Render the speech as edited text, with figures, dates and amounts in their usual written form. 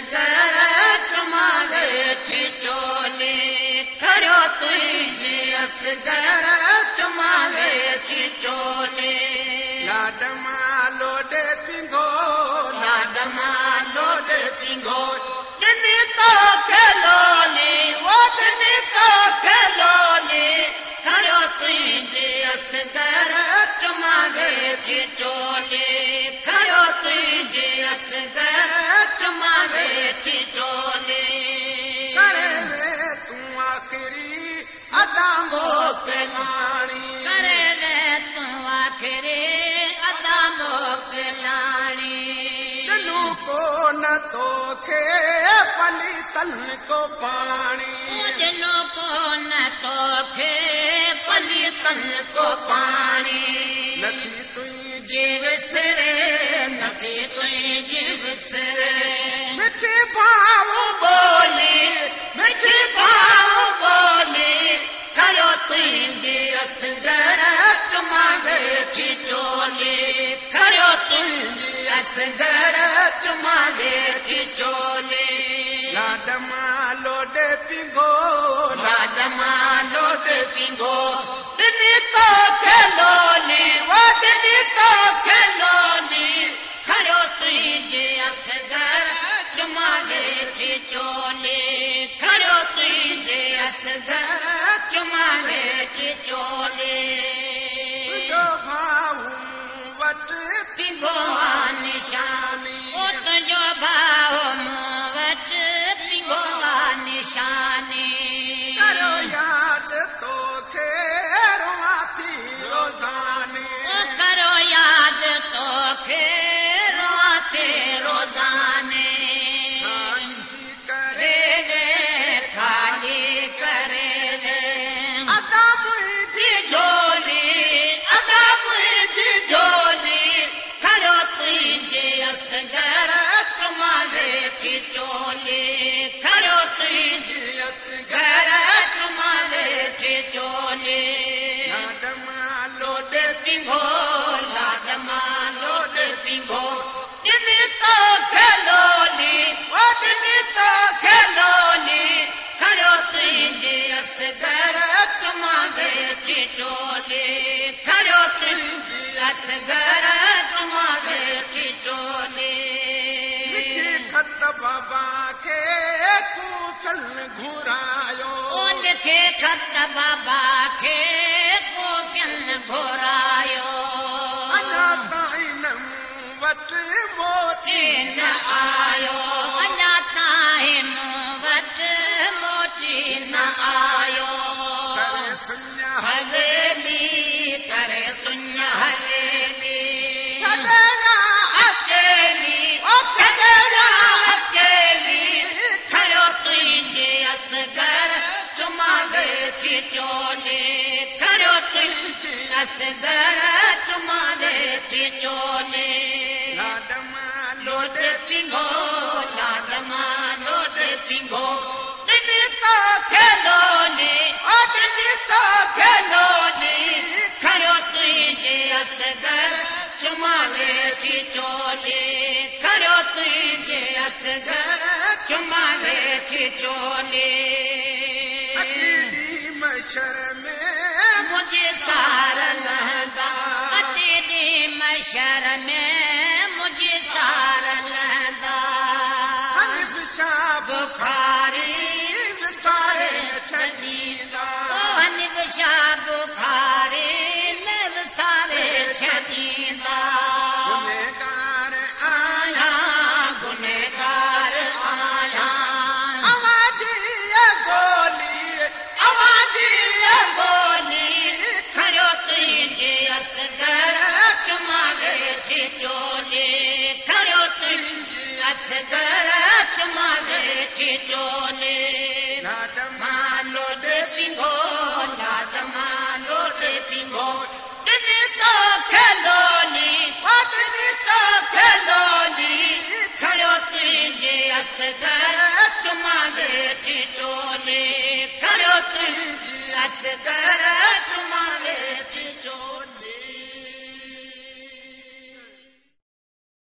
असगर तुम्हारे ठिठोले खड़ो तुझे असगर तुम्हारे ठिठोले लाडमा लोडे पिंगो लाडमा लोडे पिंगो दिन तो खेलोने वो दिन तो खेलोने खड़ो तुझे असगर तुम्हारे ठिठोले खड़ो तुझे असगर तुम्हारे ठिठोले करे तू आखिरी अदामो के नानी करे तू आखिरी अदामो के नानी दिलू को न तो खे पली तन को पानी दिलों को न तो खे पली तन को पानी नथी तुई जीव सिरे नथी तुई जीव सिरे मिठी भाव बोली मिठी भाव बोली खड़ो तुझे असगर तुम्हारे ठिठोले खड़ो तुझे असगर तुम्हारे ठिठोले लाडमा लोडे पिंगो लाडमा लोड पिंगो दिन तो खेलोने वो दिन तो खेलोने खड़ो तुझे असगर तुम्हारे ठिठोले खड़ो तुझे असगर तुम्हारे ठिठोले जो भाव वट पिंगो निशानी ओ तुझो भाव मोवट पिंगो निशानी करो याद तो खे रुआती रोजानी ओ करो याद तो खेरो आते रोजाने खाली करे रे खाली करे रे अदा मुझी झोली अदा मुझी झोली खड़ो तुझे असगर तुम्हारे ठिठोले खड़ो तुझे असगर तुम्हारे ठिठोले लाडमा लोडे पिंगो लाडमा लोड पिंगो दिन तो खेलोनी वो दिन तो खेलोनी खड़ो तुझे असगर तुम्हारे ठिठोले खड़ो तुझे असगर तुम्हारे ठिठोले मिठी खत बाबा के कूकल घुरायो ओ लिखे खत बाबा के कोफियन घोरायो अना ताइनम वट मोती न आयो अञा ताईं मूं वटि मोटी न आयो करे सुञा हवेली करे सुञ हवेली छॾणा अकेली ओ छॾणा अकेली खड़ो तुझे असगर तुम्हारे ठिठोले खड़ो तुझे असगर तुम्हारे ठिठोले लाडमा लोड लोडे पिंगो लाडमा लोड पिंगो दिन तो खेलोने ओ दिन तो खेलोने खड़ो तुझे असगर तुम्हारे ठिठोले खड़ो तुझे असगर तुम्हारे ठिठोले अकेली मशर में मुझे सार लहदा अचेली मशर में मुझे सार लहदा हनिफ शाह बुखारी सारे छॾींदा ओ हनिबशा बुखारी नव सारे छॾींदा गुनहगार आया गुनहगार आया आवाज़ी गोली आवाज़ी बोली खड़ो तुझे असगर तुम्हारे ठिठोले खड़ो तुझे असगर तुम्हारे ठिठोले लाडमा लोड पिंगो लाडमा लोड पिंगो दिन तो खेलोनी ओ दिन तो खेलोनी खड़ो तुझे असगर तुम्हारे ठिठोले खड़ो तुझे असगर